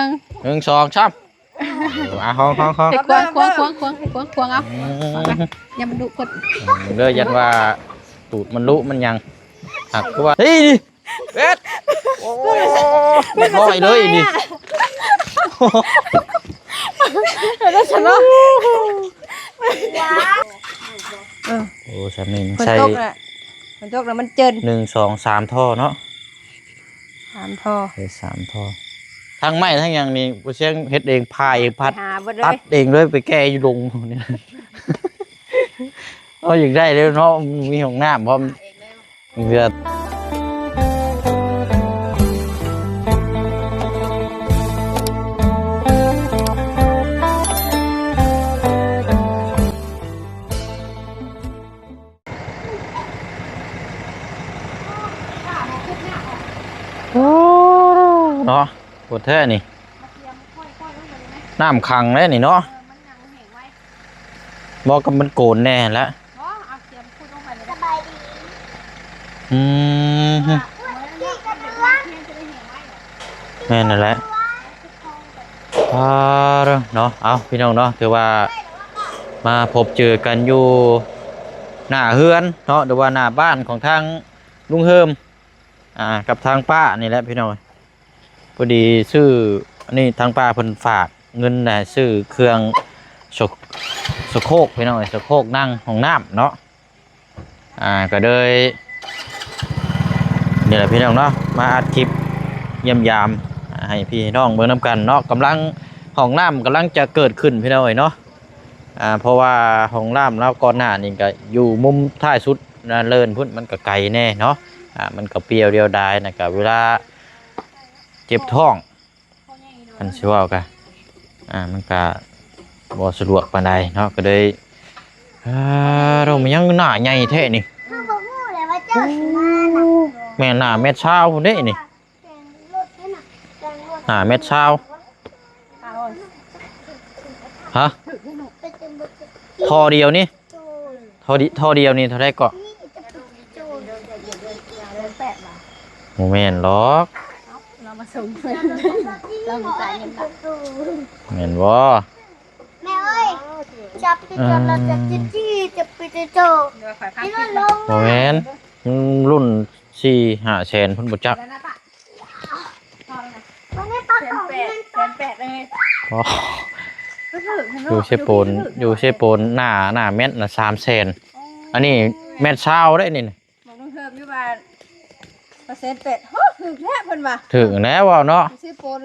1 2 3ห้องควงเอาอย่ามันดุกดเลยยันว่าตูดมันลุมันยังหักก็ว่าเฮ้ยเบ็ดโอ้ไม่ค่อยเลยนี่แล้วฉันว่าโอ้สามีใส่มันตกแล้วมันเจิน1 2 3ท่อเนาะ3ท่อ3ท่อทั้งไม้ทั้งอย่างนี้ผู้เชี่ยงเฮ็ดเองพายเองพัดตัดเองเลยไปแก้อยู่ลงเนี่ยก็อยากได้แล้วเนาะมีห้องน้ำพร้อมเรือเนาะปวดแท้นี่น้ำขังเลยนี่เนาะบอกกับมันโกนแน่แล้วแม่นั่นแหละเนาะเอาพี่น้องเนาะถือว่ามาพบเจอกันอยู่หน้าเฮือนเนาะหรือว่าหน้าบ้านของทางลุงเฮิมกับทางป้านี่แหละพี่น้องพอดีซื้ออันนี้ทางป้าเพิ่นฝากเงินน่ะซื้อเครื่องสโคกพี่น้องสโคกนั่งห้องน้ำเนาะก็เลยนี่แหละพี่น้องเนาะมาอัดคลิปเยี่ยมยามให้พี่น้องเบิ่งน้ำกันเนาะกำลังห้องน้ำกำลังจะเกิดขึ้นพี่น้องเนาะเพราะว่าห้องน้ำแล้วก่อนหน้านี่ก็อยู่มุมท้ายสุดเลินพุ่นมันก็ไกลแน่เนาะมันก็เปรียวเดียวดายนะกับเวลาเจ็บท้องมันสิว่ากันมันก็บ่สะดวกปานใดเนาะก็เลยเรามันยังหน้าใหญ่แท้นี่แม่หน้าเม็ดเช้าพุ่นเด้นี่หน้าเม็ดเช้าฮะทอเดียวนี่ทอเดียวนี่เท่าไรก็โมเมนต์ล็อกเรามาส่งเงินเราจ่ายเงินเห็นว่าแม่เอ้ยจับไปจนเราจับจี้จับไปจะโจนี่เราลงโมเมนต์รุ่น4-5แสนพุ่นบ่จักวันนี้ปลาของ1,800เลยอยู่เชโปนหน้าเม็ดน่ะ3แสนอันนี้เม็ดเช้าได้นี่มองเพิ่มอยู่บ้าน8%ถึงแท้เพิ่นว่าถึงแล้วว่าเนาะเชโปน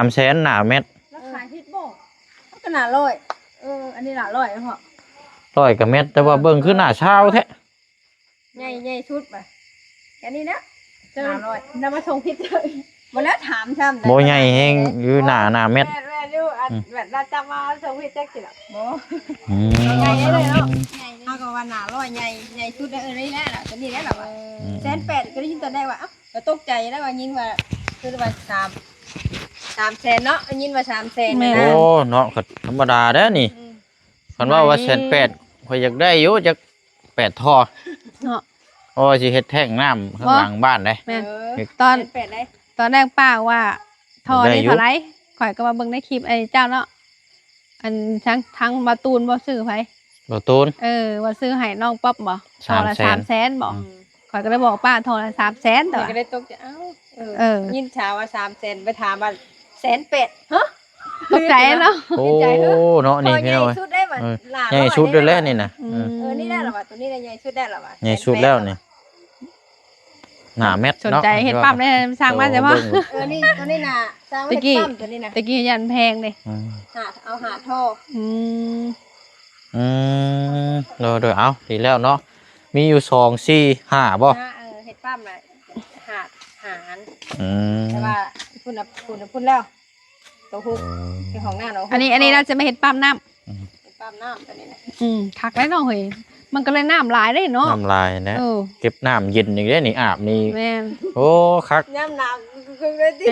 3แสนหน้าเม็ดราคาฮิตบ่ก็น่าร้อยอันนี้น่าร้อยเหรอ100กว่าเม็ดแต่ว่าเบิ่งคือหน้าเช้าแท้ใหญ่ชุดป่ะแค่นี้นะน่าร้อยนำมาส่งผิดเลยบ่แล้วถามซ้ำบ่ใหญ่แฮงอยู่หน้าเม็ดแม่อยู่แบบเราจะมาส่งผิดจักสิล่ะบ่ใหญ่เลยเนาะเฮาก็ว่าน่าร้อยใหญ่ชุดนี่แหละล่ะตัวนี้แหละล่ะ1,800ก็ได้ยินตอนแรกว่าก็ตกใจแล้วว่ายิงว่าคือว่า3แสนเนาะยินว่า3แสนโอ้เนาะก็ธรรมดาเด้อนี่คันว่า1,800ข่อยอยากได้อยู่จัก8ท่อเนาะโอ้สิเฮ็ดแท่งน้ำข้างหลังบ้านได้แม่ตอนแรกป้าว่าท่อนี่เท่าไหร่ข่อยก็มาเบิ่งในคลิปไอ้เจ้าเนาะอันทั้งบาตูนบ่ซื้อไผบาตูนว่าซื้อให้น้องป๊อบบ่ท่อละ3แสนบ่ข่อยก็เลยบอกป้าท่อละ3แสนแต่ก็ได้ตกใจยินชาว่า3แสนไปถามว่า1,800ฮะตกใจเนาะโอ้เนาะนี่พี่น้อยใหญ่ชุดด้วยแล้วนี่น่ะนี่ได้ล่ะว่าตัวนี้ใหญ่ชุดได้ล่ะว่าใหญ่ชุดแล้วนี่หน้าเม็ดสนใจเห็ดปั๊มได้สร้างมาใช่ป่ะนี่ตัวนี้น่ะสร้างเห็ดปั๊มตัวนี้น่ะตะกี้ยันแพงเลยเอาหาท่อโดยเอาดีแล้วเนาะมีอยู่2 4 5บ่เห็ดปั๊มน่ะหารแต่ว่าพุ่นแล้วตัวฮุกเป็นของหน้าเนาะอันนี้เราจะไม่เห็ดปั๊มน้ำเห็ดปั๊มน้ำตัวนี้นะคักได้เนาะเฮ้ยมันก็เลยน้ำลายได้เนาะน้ำลายนะเก็บน้ำเย็นอย่างนี้นี่อาบนี่โอ้คักน้ำหนักคือได้ที่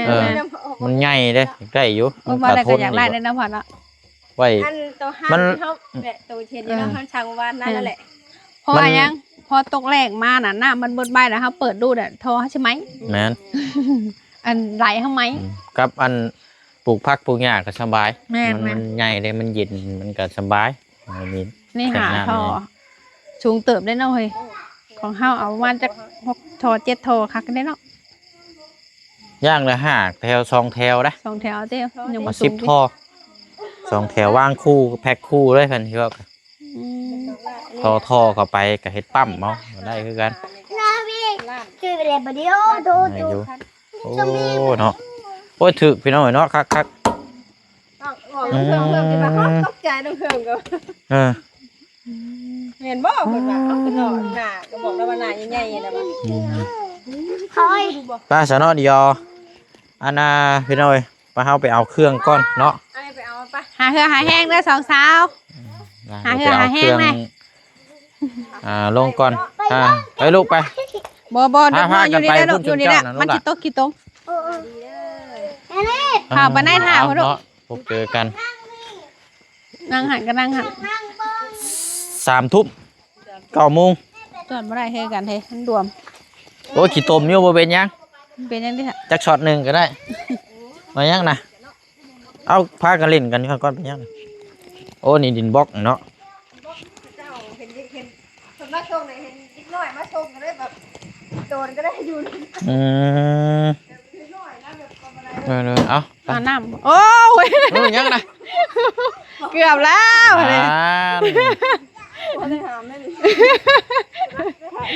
มันใหญ่เลยได้อยู่มันอะไรก็อยากไล่ได้น้ำผ่านละไว้ตัวห้ามเขาเนี่ยตัวเทียนนี่เราช่างว่านั่นแหละเพราะว่ายังพอตกแรงมาน่ะน้ำมันเบิดใบแล้วเขาเปิดดูเนี่ยทอใช่ไหมแม่น อันไหลทำไม กับอันปลูกผักปลูกหญ้าก็สบาย แม่น มันใหญ่เลยมันเย็นมันก็สบายไม่มี นี่หา แข็งหน้า ท่อสูงเติบได้เนาะเฮ้ยของเฮาเอาประมาณจาก6ท่อ7ท่อคักได้เนาะ ย่างละ5แถว2แถวนะ 2แถวเด้อยัง มา บ่สูง 10ท่อ2แถววางคู่แพ็คคู่เลยคันที่ว่า อืม ท่อเข้าไปก็เฮ็ดปั๊มเอาได้คือกัน นาพี่ช่วยไปเลยประเดี๋ยวดู ให้ ดู อยู่โอ้เนาะโอ้ยถึกพี่น้อยเนาะคัก ต้องบอกน้องเพิ่งสิว่าตกใจน้องเพิ่งก็ ๆเออ เห็นบ่เพิ่นว่าเอาขึ้นนอนหน้าก็บอกแล้วว่าหน้าใหญ่ๆน่ะบ่ เฮ้ย ป้าสะเนาะเดียวอันน่ะพี่น้อยป้าเฮาไปเอาเครื่องก่อนเนาะ เอาไปเอาไปหาเหือหาแห้งเด้อสองสาว หาเหือหาแห้งแน่ ลงก่อนไปลูกไป บ่เด็กน้อยอยู่นี่แหละ พากันไป ลูกอยู่นี่แหละ พุ่นชนเจ้าน่ะ มันสิตกกี่ตรง เอ็นนี่ ข่าวบ่ได้ถามเขาลูก เนาะพบเจอกัน นั่งหันก็นั่งหัน นั่งเบิ้ง 3 ทุ่ม9โมง จอดบ่ได้เฮกันเฮมันรวม โอ้ยขี้ตมอยู่บ่เป็นหยัง เป็นจังได๋ฮะ จักช็อตหนึงก็ได้มายังนะเอาพากันเล่นกันก่อนเป็นหยังโอ้นี่ดินบล็อกเนาะ เจ้าเห็นสำนักโชคไหนเห็นนิดน้อยมาโชคก็ได้แบบโดนก็ได้อยู่ อืมเอาไป น้ำโอ้ย โอ้ยยังนะ เกือบแล้วเลย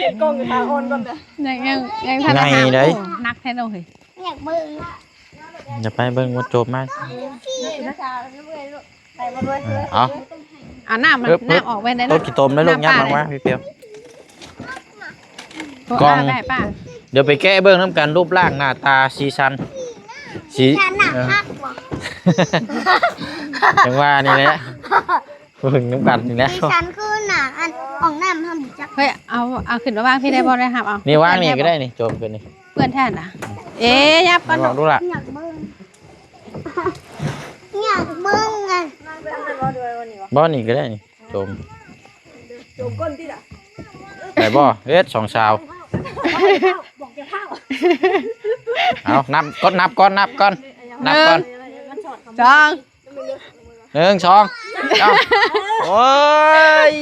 เห็นกล้องอยู่ทางโอนก่อนเด้อ ยังทันได้หานักแท้เลย อยากเบิ้ง จะไปเบิ่งว่าจบไหมเอา เอาน้ำออกไปได้ ต้นขี้ตมได้ลูกยับมาวะพี่เปียว กล้อง ได้ป่ะ เดี๋ยวไปแก้เบิ่งน้ำกันรูปร่างหน้าตาสีสันสี ฉันหนักพักบ่ จังว่านี่แหละเบิ่งน้ำกันนี่แหละ ดิฉันคือหนักอันของน้ำทำจัก เฮ้ยเอาขึ้นมาบ้างพี่ได้บอลได้ครับเอา นี่ว่างนี่ก็ได้นี่จบกันนี่ เพื่อนแท่นอ่ะเอ๊ยยับก่อน ลองดูล่ะ อยากเบิ้งอยากเบิ้งไง บ่นี่ก็ได้นี่จม โจมก้นที่ล่ะ แต่บ่เฮ็ดสองชาวเอานับก่อนนับก่อนนับก่อน จอง 1 2เอ้าโอ้ย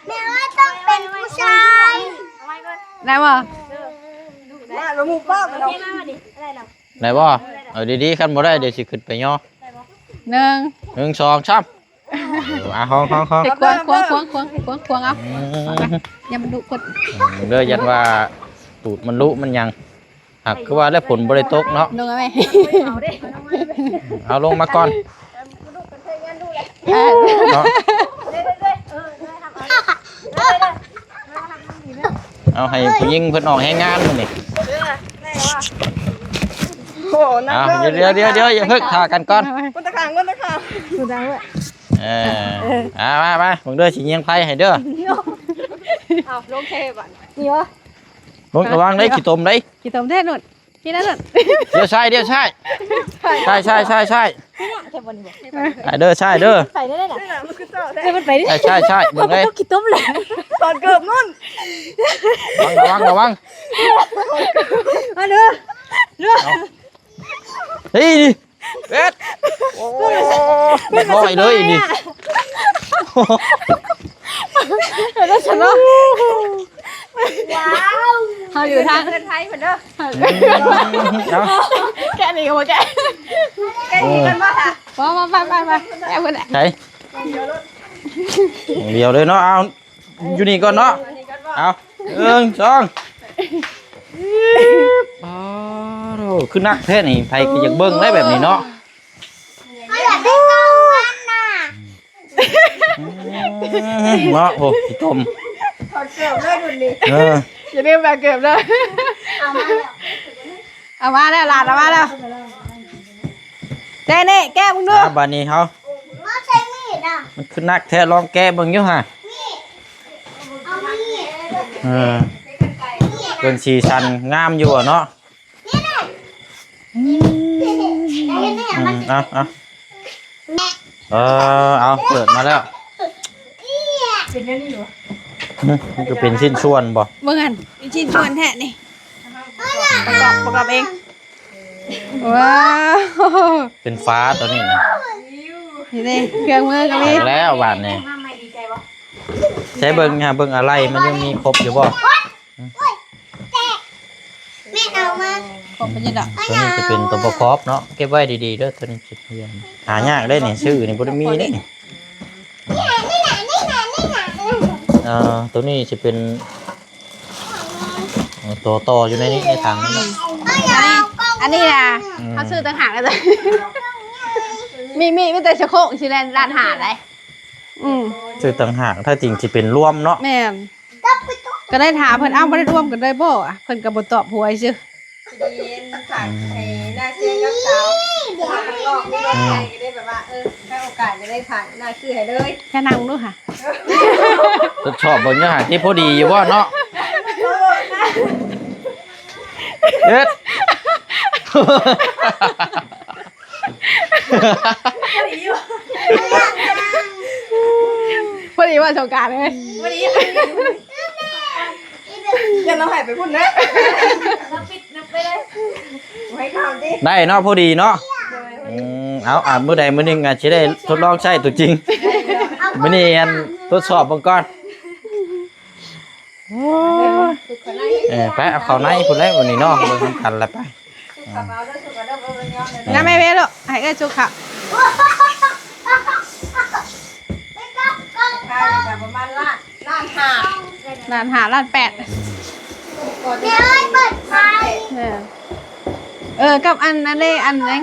แม่ว่าต้องเป็นผู้ชาย ได้บ่ มาแล้วหมู่ป้าไปแล้ว ได้บ่เอาดีๆคันบ่ได้เดี๋ยวสิขึ้นไปย่อ 1 1 2 3ห้อง ไอ้ควงเอาอย่ามันดุกด เด้อยันว่าตูดมันลุมันยังหักคือว่าแล้วผลบ่ได้ตกเนาะ ลงเอาไหม เอาลงมาก่อน เออ เนาะเอาให้ผู้หญิงเพิ่นออกให้งานมื้อนี่ โอ้นัก เอา เด้อ เดี๋ยวอย่าเพิ่งท่ากันก่อน ก้นตะขางก้นตะขาง มาผมเด้อสิเยียงไผให้เด้อ อ้าวลงเทปอ่ะ นี่วะ ลงระวังเด้ขี้ตมเด้ กี่ตมแท่นุ่นที่นั่นนุ่น เดี๋ยวใช่ใช่เด้อใช่เด้อ ใส่ได้เลยนะ นี่แหละมันคือเจ้าแท้ ให้มันไปดิ ใช่มึงเลย กี่ต้มเลย ตอนเกือบนู่น ระวัง มาเด้อ เฮ้ยเอ็ดโอ้ยลอยเลยนี่ แล้วฉันว่า ว้าว เขาอยู่ทางเดินไทยเหมือนเด้อแกนี่ก็มาแกนี่กันมาค่ะมาไปแอบกันแหละ ใช่เดียวเลยเนาะเอาอยู่นี่ก่อนเนาะเอา1 2อ๋อคือนักแท้นี่ไผก็อยากเบิ่งได้แบบนี้เนาะ เขาอยากได้เก้าวันน่ะ เนาะโอ้ขี้ตม ถอดเกือบเลยนุ่นนี่ อย่าลืมแบบเก็บเลย เอามาแล้ว เอามาแล้วหลานเอามาแล้วเจ๊นี่แก้มึงดู บัดนี้เฮา มาใช้มีดอ่ะ มันคือนักแท้ลองแก้เบิ่งอยู่ฮะ เอามีด เบิ่งสีสันงามอยู่อะเนาะ ไอ้เนี่ยมัน เอาเปิดมาแล้วมันก็เป็นชิ้นส่วนบ่ เมื่อกันชิ้นชวนแท้นี่ประกอบเอง ว้าว เป็นฟ้าตัวนี้นะ นี่เด้เครื่องมือก็มี เอาแล้วบาดนี่ใช้เบิ่งฮะเบิ่งอะไรมันยังมีครบอยู่บ่ แม่เอามา ผมเป็นยังดอก ตัวนี้จะเป็นตัวประกอบเนาะเก็บไว้ดีๆเด้อตัวนี้สิเรียนหายากได้นี่ชื่อนี่บ่ได้มีเด้นี่ตัวนี้จะเป็นตัวต่ออยู่ในนี้ในถังนี่เนาะ อันนี้นะเขาซื้อต่างหากเลยจ้ะมีแต่ชะโครกชิแลนร้านหาอะไรชื่อต่างหากถ้าจริงจะเป็นร่วมเนาะ แม่ก็ได้ถามเพิ่นอ้าวบ่ได้ร่วมกันได้บ่อ่ะเพิ่นก็บ่ตอบหวยซื่อ ดีผักให้หน้าเชื่อกับสาวผักมันออกไม่ได้ใครก็ได้แบบว่าให้โอกาสจะได้ผักหน้าเชื่อให้เลย แค่นั่งดูค่ะ ทดสอบเบิ่งเนื้อหาที่พอดีอยู่บ่เนาะเฮ็ด พอดีว่าสงกรานต์เลย วันนี้อย่าเราหายไปพุ่นนะเราปิดนับไปเลยไว้ข่าวดิ ได้เนาะพอดีเนาะเอามื้อใดมื้อหนึงสิได้ทดลองใช้ตัวจริงมื้อนี้อันทดสอบเบิ่งก่อนไปเอาเข้าในพุ่นแล้ววันนี้เนาะเบิ่งกันแล้วไป งั้นแม่เว้ลูกให้เอ้ยจุกค่ะ ประมาณล้านห้า ร้านหาร้านแปด แม่เอ้ยเปิดไฟ กับอันนั้นเลยอันนั้น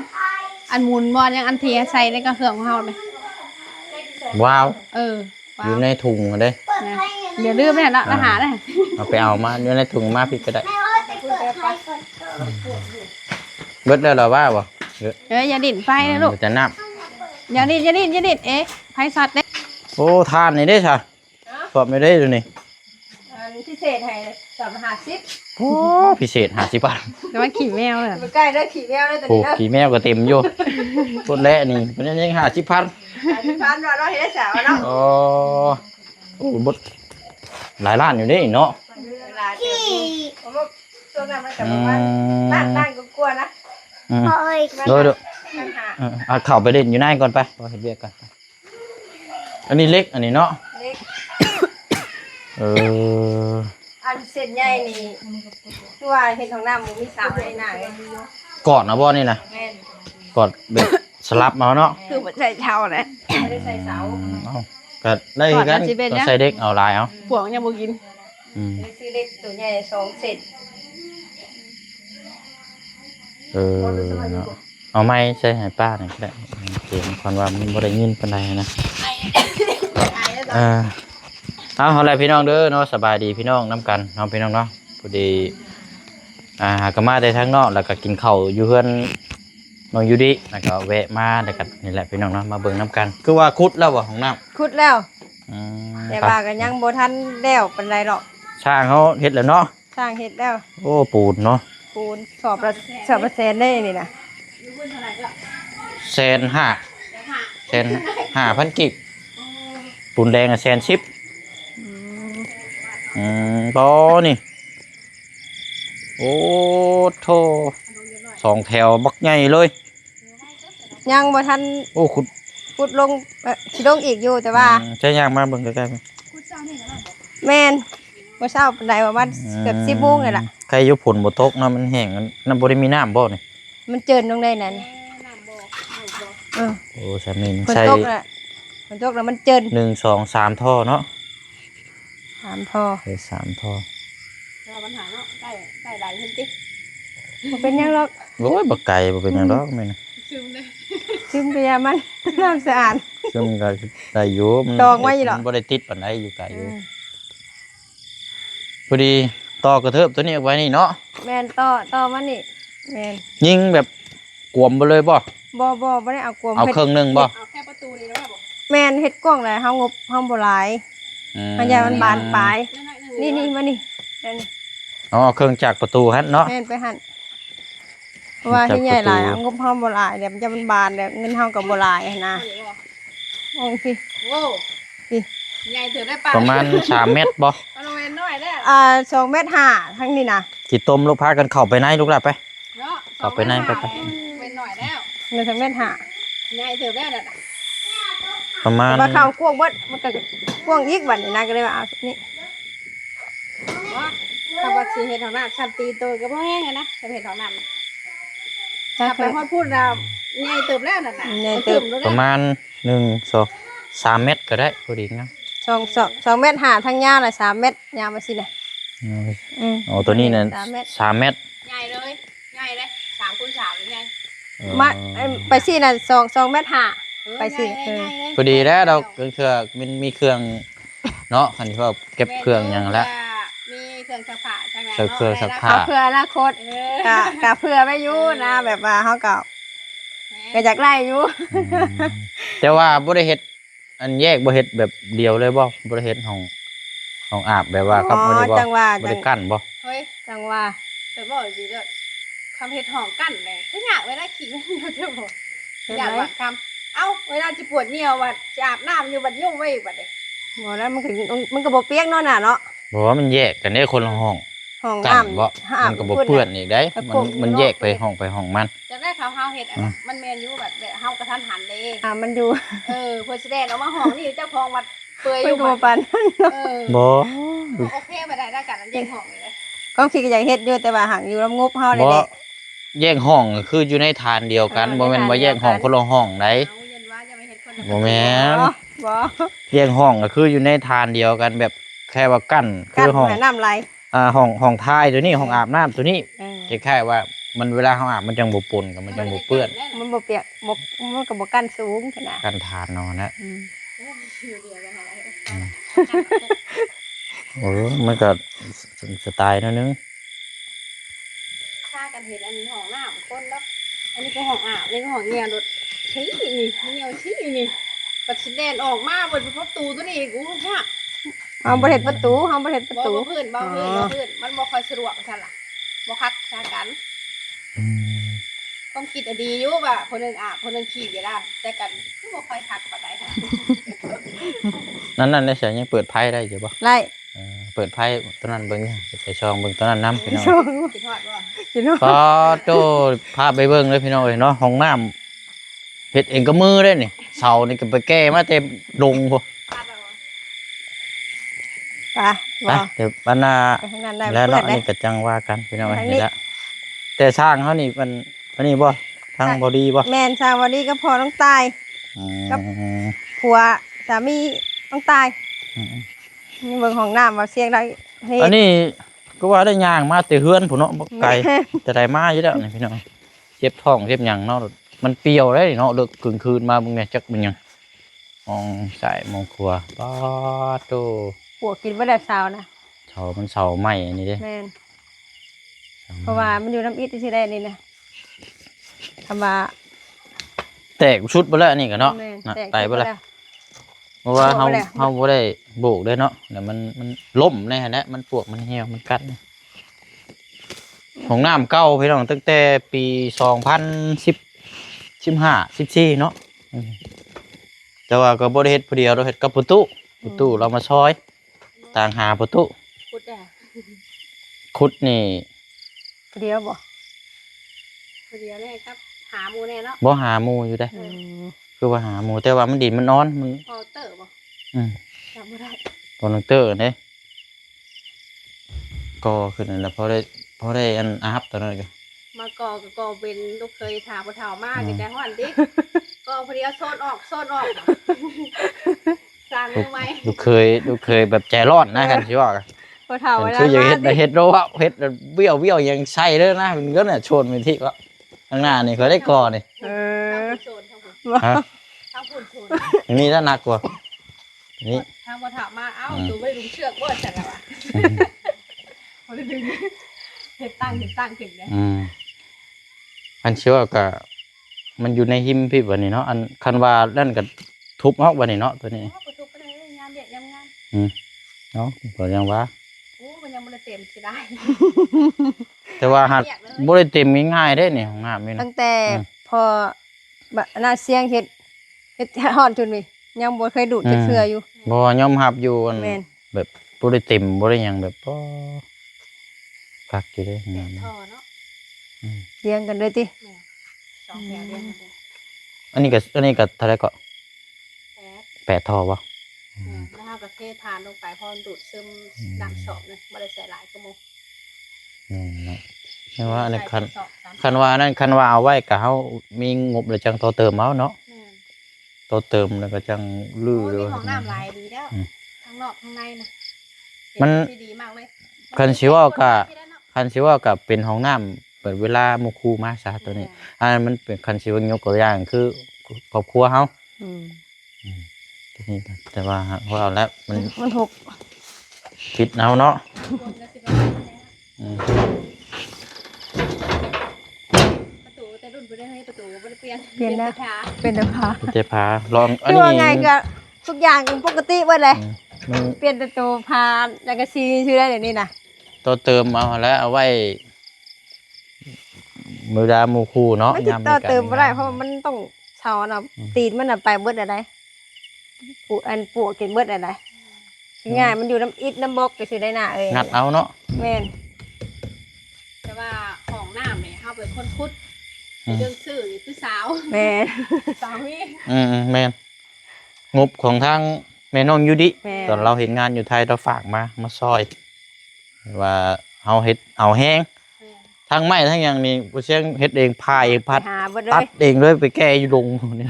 อันหมุนบอลยังอันเทียใส่ในกระเครื่องของเฮาเลย ว้าว ว้า อยู่ ว ในถุงเด้ เปิดไฟ เดี๋ยวลืมเนี่ยละหาได้ เอาไปเอามาอยู่ในถุงมาพี่ก็ได้ แม่เอ้ยไปเปิดไฟก่อน เบิดแล้วเหรอว่าบ่ อย่าดิ่นไฟนะลูก เดี๋ยวจะนับ อย่าดิ่นเอ๊ะไฟสัตว์เด้ โอ้ทานนี่เด้ค่ะสอบไม่ได้ดูนี่ พิเศษให้350 โอ้พิเศษ50 บาท แต่ว่าขี่แมวเลย ไปใกล้ได้ขี่แมวได้ตัว โอ้ นี้นะ กี่แมวก็เต็มอยู่รถแล้วนี่มันยัง50,000 พันว่าเราเห็นได้สาวเนาะ โอ้บดหลายล้านอยู่นี่เนาะ ที่ ผมว่าตัวนั้นมันกับประมาณล้านก็กลัวนะ เอ้ย โดย ล้านห้า เอาเข้าไปเล่นอยู่ในก่อนไปรอเฮ็ดเวียกก่อนอันนี้เล็กอันนี้เนาะ เล็ก อันเส้นใหญ่นี่ตัวเห็ดของน้ำมันมีสาวในหน้าเลย กอดนะบ่นี่นะ แม่น กอดแบบสลับมาเนาะ คือมันใส่เช่าแหละ ไม่ได้ใส่เสา เอาก็ได้คือกันต้องใส่เด็กเอาลายเอา พวกยังบ่กิน ได้ซื้อเล็กตัวใหญ่2เซน เนาะเอาไม้ใส่ให้ป้าหน่อยก็ได้เสียงคนว่ามันบ่ได้ยินปานใดนะเอาล่ะพี่น้องเด้อเนาะสบายดีพี่น้องนํกันน้องพี่น้องเนาะพอดีหากมาได้ทางนอกแล้วก็กินข้าวอยู่เฮือนน้องอยู่ดิแล้วก็แวะมาแล้วก็นี่แหละพี่น้องเนาะมาเบิ่งนํกันคือว่าคุดแล้วบ่ของน้ำ ขุดแล้ว แต่ ครับ ว่าก็ยังบ่ทันแล้วปานใดหรอก ช่างเขาเฮ็ดแล้วเนาะ สร้างเฮ็ดแล้ว โอ้ปูนเนาะ ปูนสอบละแสนได้นี่นะ 1,500,000กิกปูนแดง1,10,000บ่นี่โอ้โธ่2แถวบักใหญ่เลย ยังบ่ทัน โอ้ขุด ขุดลงสิลงอีกอยู่แต่ว่า ใช้ยางมาเบิ่งใกล้ๆ แม่นบ่เช้าปานใดประมาณเกือบ10:00 นนี่ล่ะ ใครอยู่ผลบ่ตกเนาะมันแห้งน้ำบ่ได้มีน้ำบ่นี่ มันเจินลงได้นั่นเออ โอ้ใช่นี่ ฝน ใช่ ตกน่ะฝนตกแล้วมันเจิน 1 2 3ท่อเนาะ 3พอ ใช่3ท่อ ปัญหาเนาะใกล้ไหลขึ้นติ บ่เป็นหยังหรอก โอ้ยบ่ไกลบ่เป็นหยังดอกแม่น ซึมเลย ซึมไปยามัน น้ำสะอาด ซึ่งก็ได้อยู่มัน ดอกไว้อยู่เหรอ มันบ่ได้ติดปานใดอยู่ไกลอยู่พอดีต่อกระเทิบตัวนี้เอาไว้นี่เนาะ แม่นต่อมานี่แม่น ยิงแบบกวมไปเลยบ่ บ่ได้เอากลม เอา เฮ็ด เครื่องหนึงบ่ เอาแค่ประตูนี่แล้วบ่ แม่นเฮ็ดกว้างหลายเฮางบเฮาบ่หลายมันอย่ามันบานปลาย นี่มานี่นั่น อ๋อเครื่องจักรประตูหั่นเนาะ แม่นไปหั่นเพราะว่าที่ใหญ่หลายเอางบเฮาบ่หลายเดี๋ยวมันจะมันบานเดี๋ยวเงินเฮาก็บ่หลายนะโอ้ยสิ โว้ใหญ่ถือได้ปะ ประมาณ3เมตรบ่ เอาลงเวนน้อยได้ 2.5 เมตรทั้งนี้นะ สิต้มลูกพากันเข้าไปในลูกหล่ะไป เนาะ ไป เข้าไปในไป เป็นหน่อยแล้ว เงินทั้งแม่นหา ใหญ่เถิดแล้วน่ะ ประมาณ ว่าข้าวกวงเบิดมันก็กวงอีกบัดนี่นะก็เลยว่าเอานี่ ถ้าว่าสิเฮ็ดของน้ำชั้นตีโตก็บ่แห้งนะจะเฮ็ดของน้ำถ้าไปฮอดพูดแล้วใหญ่เติบแล้วนั่นน่ะ ประมาณ1 2 3 เมตรก็ได้พอดีนะ 2 เมตรหาทั้งยาวละ3 เมตรยาวมาสิน่ะ โอ้ตัวนี้น่ะ 3 เมตร 3 เมตร ใหญ่เลยใหญ่เลย3 คูณ 3เลยใหญ่ มาไปสิน่ะ2 เมตรหาไปสิ พอดีแล้วเราเครื่องมันมีเครื่องเนาะคันที่ว่าเก็บเครื่องหยังละ มีเครื่องซักผ้าใช่ไหม เครื่องซักผ้า เพื่ออนาคตกะเพื่อไว้อยู่นะแบบว่าเฮาก็อยากได้อยู่ แต่ว่าบ่ได้เฮ็ดอันแยกบ่เฮ็ดแบบเดียวเลยบ่ได้เฮ็ดห้องอาบแบบว่ากับบ่ได้บ่ จังว่า บ่ได้กั้นบ่ เฮ้ย จังว่า เดี๋ยวบอกสิเด้อคำเฮ็ดห้องกั้นเลยถ้าอยากเวลาขี่ไม่เดียวเด้อบ่อยากว่าคำเอ้าเวลาจะปวดเหนียวว่าจะอาบน้ำอยู่บัดยุ่งไว้อีกบัดเด้ บ่แล้วมันก็บ่เปียกเนาะน่ะเนาะ บ่ว่ามันแยกกันได้คนละห้อง ห้อง กั้ น้ นบ่มันก็บ่เปื้อนอีกได้มันแยกไปห้องมัน จะได้เขาเฮาเฮ็ดมันแม่นอยู่แบบเฮากระทันหันเด้ มันอยู่ เพิ่นสิได้เอามาห้องนี่เจ้าของวัดเปื่อยอ เพิ่น ยู่ ก็บ่ปานนั้นเนาะ บ่ โอเคบ่ได้กันอันแยกห้องนี่เลย ความคิดก็อยากเฮ็ดอยู่แต่ว่าหังอยู่ลำงบเฮาได้ บ่ แหละ แยกห้องก็คืออยู่ในฐานเดียวกันบ่แม่นว่าแยกห้องคนละห้องได้ เอาเย็นว่าจะไม่เฮ็ดคน บ่แม่น บ่ แยกห้องก็คืออยู่ในฐานเดียวกันแบบแค่ว่ากั้นคื กัน อห้อง ให้น้ำไหล ห้องท้ายตัวนี้ห้องอาบน้ำตัวนี้คล้ายๆว่ามันเวลาห้องอาบมันจังบ่ปนกับมันจังบ่เปื้อน มันบ่เปียกมันก็บ่กันสูงขนาด กันฐานเนาะนะ อยู่เดียวกันอะไร โอ้มันก็สไตล์นึง ฆ่ากันเห็นอันห้องน้ำคนแล้วอันนี้ก็ห้องอาบนี่ก็ห้องเงียรถชี้นี่เงียวชี้นี่ปัดสิแดนออกมาบนประตูตัวนี้กูฮะ เฮาบ่เฮ็ดประตูเฮาบ่เฮ็ดประตู บ่พื้นมันบ่ค่อยสะดวกซั่นล่ะบ่คักซากันต้องคิดดีอยู่ว่าคนนึงอาบคนนึงขี่อยู่ล่ะแต่กันบ่ค่อยคักปานใดค่ะ นั่นได้เสียยังเปิดไพ่ได้อยู่บ่ ไล่ เปิดไพ่ตัวนั้นเบิ่งไปช่องเบิ่งตัวนั้นนำพี่น้อง คิดฮอดบ่ กินเนาะ ก็โตพาไปเบิ่งเลยพี่น้องเอ้ยเนาะห้องน้ำเฮ็ดเองก็มือได้นี่เสานี่ก็ไปแก้มาเต็มลงพุ่น คักแล้ว ไปบ่ เดี๋ยวบรรณา ไปทางนั้นได้ แล้ว เปิ เนาะ ด อัน ได้ นี้ก็จังว่ากันพี่น้อง ทางนี้ นี่ละแต่สร้างเขานี่มันอันนี้บ่ทางบอดี้บ่ แม่นชาววันนี้ก็พอต้องตาย ครับ ผัวสามีต้องตายนี่เบิ่งห้องน้ำว่าเสียงได้เฮ้ย อันนี้ก็ว่าได้ย่างมาแต่เฮือนพุ่นเนาะบ่ไกลแต่ได้มาอยู่แล้วนี่พี่น้องเจ็บท้องเจ็บหยังเนาะมันเปรี้ยวได้เนาะเลิกกลางคืนมาเบิ่งแม่จักมันหยังมองสายมองครัวป๊าดโต ผัวกินบ่ได้สาวนะ เสามันเสาใหม่อันนี้เด้ แม่นเพราะว่ามันอยู่น้ำอิดที่ได้นี่นะคำว่า แตกชุดไปแล้วอันนี่ก็เนาะ แม่น นะ แตก ไตไปแล้ว แล้ว เพราะว่าเฮา โบกไปแล้ว เฮาบ่ได้โบกได้เนาะแล้วมันล่มในหั่นแหละมันปวกมันเหี่ยวมันกัดเนี่ยของน้ำเก่าพี่น้องตั้งแต่ปี2010 15 14เนาะแต่ว่าก็บ่ได้เฮ็ดผู้เดียวเราเฮ็ดกับประตูเรามาซอยต่างหาประตู พุดอ่ะ ขุดนี่ เดียวบ่ ผู้เดียวแน่ครับหาหมู่แน่เนาะ บ่หาหมู่อยู่ได้ คือว่าหาหมู่แต่ว่ามันดินมันนอนมัน พอเตอร์บ่ อืม จำบ่ได้ ตอนนังเตอร์เด้ก็คือนั่นแหละพอได้อันอาบตอนนั้นก็ มาก็เป็นลูกเคยถามบ่เฒ่ามากแต่ฮ้อนดิก็พอดีเอาโซนออกสร้างมือไหม ลูกเคยแบบใจร้อนนะกันสิว่ากัน พอเฒ่าเวลา คืออย่างเฮ็ด มา เฮ็ดโลว่าเฮ็ดเบี้ยวยังใส่เด้อนะมันก็เนี่ยชนไปที่ก็ข้างหน้านี่เขาได้ก่อนี่ เอ ทาง อ ผู้โซนทางผู้ ฮะ ทางผู้โซน อย่างนี้ถ้าหนักกว่านี่ ทางบ่เฒ่ามาเอ้าดูไม่ดึงเชือกบ่จังแล้วอ่ะบ่ได้ดึงเฮ็ดตั้งขึ้นเลย อันเชื่อก็มันอยู่ในหิมพี่บัดนี้เนาะอันคันว่านั่นก็ทุบออกบัดนี้เนาะตัวนี้ ประตูก็ได้ยามเด็กยามงาน เนาะบ่ยังว่า โอ้มันยังบ่ได้เต็มสิได้ แต่ว่าหัดบ่ได้เต็มง่ายๆเด้นี่ห้องน้ำนี่ ตั้ นะ งแต่พอน่าเสียงเฮ็ดฮอดจนนี่ยังบ่เคยดูดจะเทื่ออยู่ บ่ยอมรับอยู่อัน แม่น แบบบ่ได้เต็มบ่ได้หยังแบบคักอยู่เด้ แต่ท่อเนาะ เลี้ยงกันเลยติ สองแถวเรียงกันเลย อันนี้ก็เท่าไหร่ก็ แปด 8ท่อบ่ แล้วเราก็เททานลงไปพอดูดซึมน้ำสอบเลยไม่ได้ใส่หลายก็โม เนาะแม่ว่าอันนี้คัน สอบสาม คันว่านั่นคันว่าเอาไว้ก็เฮามีงบแล้วจังต่อเติมเอาเนาะ แม่น ต่อเติมแล้วก็จังลื้อ โอ้ เลย มีของน้ำลายดีแล้วทั้งนอกทั้งในนะ มัน ที่ดีมากเลย คันสิว่าก็คันสิว่าก็เป็นห้องน้ำเปิดเวลาหมู่ครูมาซะตัวนี้อันนั้นมันเป็นคันสิว่ายกตัวอย่างคือครอบครัวเฮา อืม ทีนี้ก็แต่ว่าพอเอาแล้วมัน มันหก คิดเอาเนาะ คนก็สิประมาณนี้นะ อืม ประตูแต่รุ่นบ่ได้ให้ประตูบ่ได้เปลี่ยน เปลี่ยนแล้ว ขา เป็นแต่พา เจพาลองอัน คือ นี้ ว่าไงก็ทุกอย่างปกติเบิดเลย มัน เปลี่ยนแต่ตัวพาแล้วก็ซีชื่อได้เดี๋ยวนี้นะ ตัวเติมเอาแล้วเอาไว้มือดาหมู่ครูเนาะ ไม่ติดต่อเติมบ่ได้เพราะว่ามันต้องเช่าน่ะตีนมันน่ะไปเบิดอะไรปวกกินเบิดอะไรง่ายมันอยู่น้ำอิฐน้ำบกก็สิได้หน้าเอ้ย งัดเอาเนาะ แม่น แต่ว่าของน้ำเนี่ยเฮาเป็นคนพุทธเรื่องชื่อนี่คือสาว แม่น สาวนี่ แม่นงบของทางแม่น้องยูดิ แม่น ตอนเราเห็นงานอยู่ไทยเราฝากมาซอย ว่าเฮาเฮ็ดเอาแห้งทั้งไม้ทั้งอย่างนี้บ่เชียงเฮ็ดเองพายเองพัด ไปหาเบิดเล ตัด ย เองเลยไปแก้อยู่ดงนี่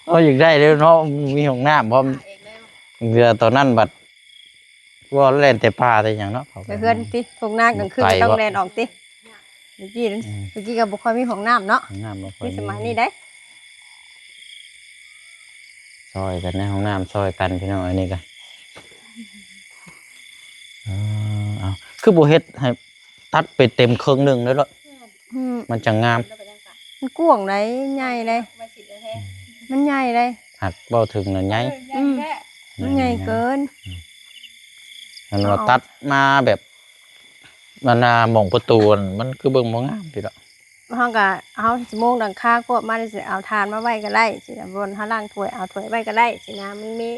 เอาอย่างได้เลยเนาะมีห้องน้ำพร้อม เองเลย เรือตอนนั้นบัดว่าเล่นแต่ปลาแต่อย่างเนาะ ไปเพื่อนติทุ่งนากลางคืนก็ต้องแลนออกติเมื่อกี้นั้นเมื่อกี้ก็บ่ค่อยมีของน้ำเนาะ ห้องน้ำเรา มีสมัยนี้ได้ ซอยกันในห้องน้ำซอยกันพี่น้องอันนี้กันเอาคือบ่เฮ็ดให้ตัดไปเต็มครึ่งหนึงเลยเนาะ อืม มันจะงาม มันกว้างไหนใหญ่เลย มาสิเลยแท้ มันใหญ่เลย หักเบ้าถึงน่ะใหญ่ แท้ มันใหญ่เกิน มันว่าตัดมาแบบมันน่ะหม่องประตูนั่นมันคือเบิ่งบ่งามพี่เนาะ เฮาก็เอาสิโมงดังค่าก็มาได้สิเอาทานมาไว้ก็ได้สิบนเฮาล้างถ้วยเอาถ้วยไว้ก็ได้สินะมันมี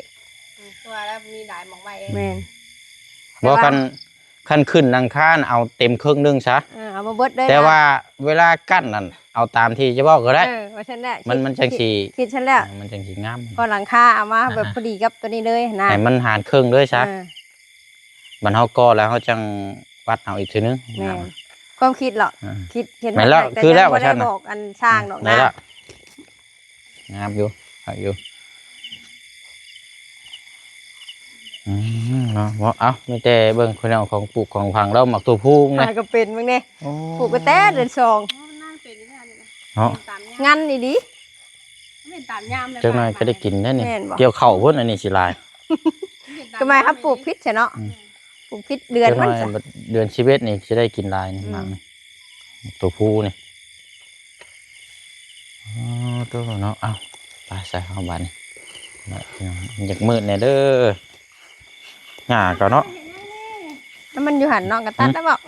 ตัวแล้วมีหลายหมองไว้เอง แม่น บ่คันขึ้นหลังคาน่ะเอาเต็มครึ่งหนึงซะ เอามาเบิดได้ แต่ว่าเวลากั้นนั่นเอาตามที่จะบอกก็ได้ ว่าฉันแหละ มันจังสิ คิดฉันแล้ว มันจังสิงาม ก็หลังคาเอามาแบบพอดีกับตัวนี้เลยนะ ให้มันหารครึ่งด้วยซะ เออ บันเฮาก่อแล้วเฮาจังวัดเอาอีกทีนึง แม่นความคิดเหรอ อ่า คิดเห็น แม่นแล้ว ต่ คือแล้ว ยังบ่ ว่าฉั ได้ นน่ะ บอกอันสร้างดอก ได้ นะ ละงามอยู่หักอยู่เนาะบ่เอาไม่แต่เบิ่งคนเอาของปลูกของพังแล้วหมักตัวผู้ไง หาก็เป็นมึงเนี่ย โอ้ ปลูกกระแตเดือนสอง น่าเป็นนี่นะ เนาะ ตามยาม งั้นนี่ดิ ไม่ตามยามเลย จังหน่อยก็ได้กินแน่นี่ แม่นบ่ เกี่ยวข้าวพุ่นอันนี้สิลาย ก็หมายครับปลูกพริษใช่เนาะปลูกพริษเดือน จังห มั น่ น อย จ้ะ บัดเดือนชีวิตนี่สิได้กินลายนี่หมักนี่ตัวผู้นี่อ๋อตัวเนาะเอาไปใส่เข้าบ้านนี่อยากมืดแน่เด้อหญ้าก็เนาะ แล้วมันอยู่หันนอกกันตัดแล้วบอก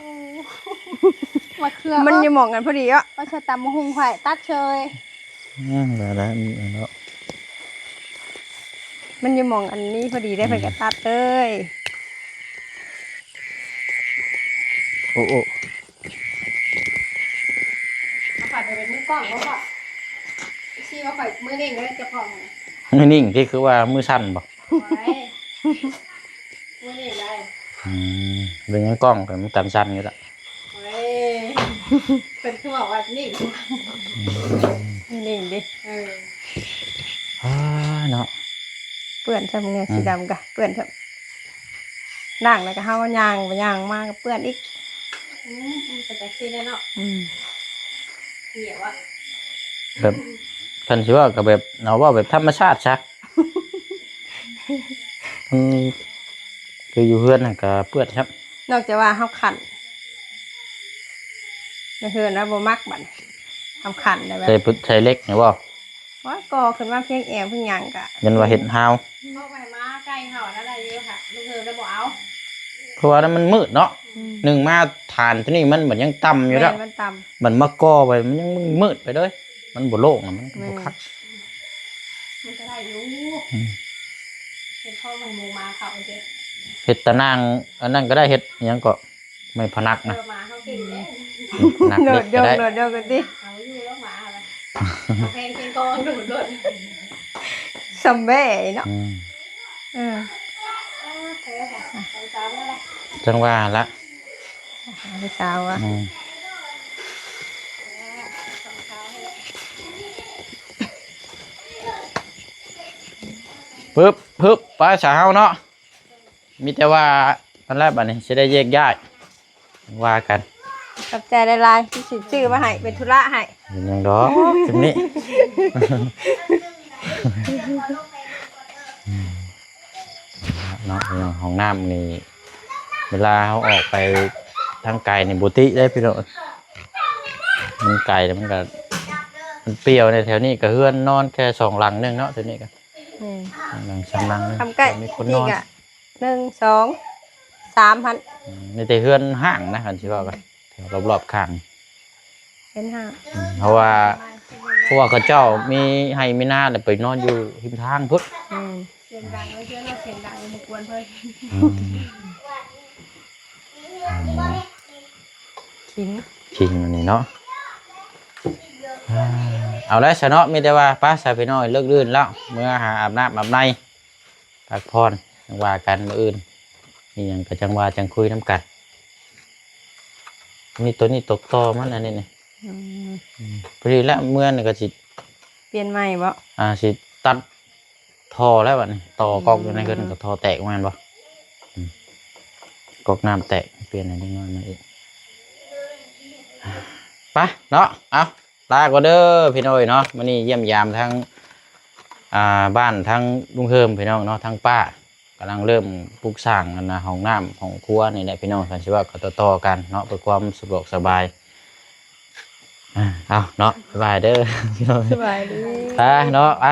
มาเครือ มันอยู่หมองกันพอดีอ่ะ ว่าจะตำมะฮุงไข่ตัดเชย แล้วเนาะ มันอยู่หมองอันนี้พอดีได้เพิ่นก็ตัดเลย โอ้โอ้ มาฝ่ายไปเป็นมือกล้องแล้วก็ชี้ว่าฝ่ายมือเด้งเลยจะพอง ไม่นิ่งที่คือว่ามือสั่นบ่ ไว้มือเด้งได้ เรื่องยังกล้องแต่มันกันสั่นอยู่ละ เว้ยเป็นคือบอกว่านี่ นี่ดิ เนาะ เปื้อนใช่ไหมเนี่ยสีดำกะเปื้อนเถอะด่างแล้วก็เฮาย่างไปย่างมากเปื้อนอีก เป็นแต่ซีเนาะเหนียวอ่ะ แบบคันสิว่ากับแบบเอาว่าแบบธรรมชาติซะคืออยู่เพื่อนน่ะก็เปื้อนครับ นอกจากว่าเฮาขันในเฮือนนะบ่มักบัดทำขันได้แบบ ใส่ปึ๊ดใส่เล็กเนี่ยบ่ ว่าก่อขึ้นมาเพียงแอวเพียงหยังกะ ยันว่าเห็ดฮาว เข้าไปมาใกล้เขาอะไรเยอะค่ะลูกเธอได้บอกเอา เพราะว่านั้นมันมืดเนาะหนึ่งมาฐานที่นี่มันเหมือนยังต่ำอยู่แล้ว แม่นมันต่ มันมาก่อไปมันยังมืดไปเลยมันบ่โล่งอะมันบ่คัก มันจะได้รู้เป็นพ่อของมูมาเขาเจ๊ เห็ดตะนางอันนั้นก็ได้เห็ดหยังก็ไม่พนัก เอ นะ อมาเขาเก่งเลย หนัก โด เด็ ด ก โย ก็ ง ได้ โดดโยงกันดิ เอาอยู่แล้วหมาอะไรเอาเพลงเคียงกองโดด ซัมเบ้เนาะ อืม เออ โอเคค่ะไปซ้อมแล้วแหละ จังว่าละ ไปสาวอ่ะ อืมปึ๊บไปสาวเฮาเนาะมีแต่ว่าตอนแรกบัดนี้สิได้แยกย้ายว่ากัน ขอบใจหลายๆที่สิซื้อมาให้เป็นธุระให้ เป็นหยังดอกจุดนี้ เนาะเรื่องของน้ำนี่เวลาเขาออกไปทางไกลในบุติได้พี่น้องมันไกลแล้วมันก็มันเปรี้ยวในแถวนี้ก็เฮือนนอนแค่2 หลังนึงเนาะแถวนี้ก็ อืม หลัง3 หลังนึง ทำใกล้ มีคนน นี่ อน กะ1 2 3พัน ในแต่เฮือนห้างนะคันสิว่ากันแถวรอบๆข้าง เป็นห้า เพราะว่าเขาเจ้ามีให้มีหน้าเลยไปนอนอยู่ริมทางพุทธ อืม เสียงดังเลยเพื่อนเราเสียงดังมากวนเพื่อน ขิง ชิงอันนี้เนาะเอาแล้วชะเนาะมีแต่ว่าป้าสายไปน้อยเลิกลื่นแล้วเมื่อหาอาบน้ำอาบในพักผ่อนจังว่ากันมื้ออื่นนี่ยังก็จังว่าจังคุยน้ำกันมีตัวนี้ตกต่อมันอันนี้นี่ อืม พอดีแล้วเมื่อนี่ก็สิ เปลี่ยนใหม่บ่ สิตัดท่อแล้วบัดนี้ต่อกอกอยู่ในเกินก็ท่อแตกแม่นบ่กอกน้ำแตกเปลี่ยนให้นิดหน่อยมาอีกไปเนาะเอาลาก็เด้อพี่น้อยเนาะมื้อนี้เยี่ยมยามทั้งบ้านทั้งลุงเฮิมพี่น้องเนาะทั้งป้ากำลังเริ่มปลูกสร้างกันนะห้องน้ำห้องครัวนี่แหละพี่น้องสันสิว่าก็ต่อๆกันเนาะเพื่อความสะดวกสบายเอาเนาะสบายเด้อพี่น้อง สบายดี ไปเนาะไป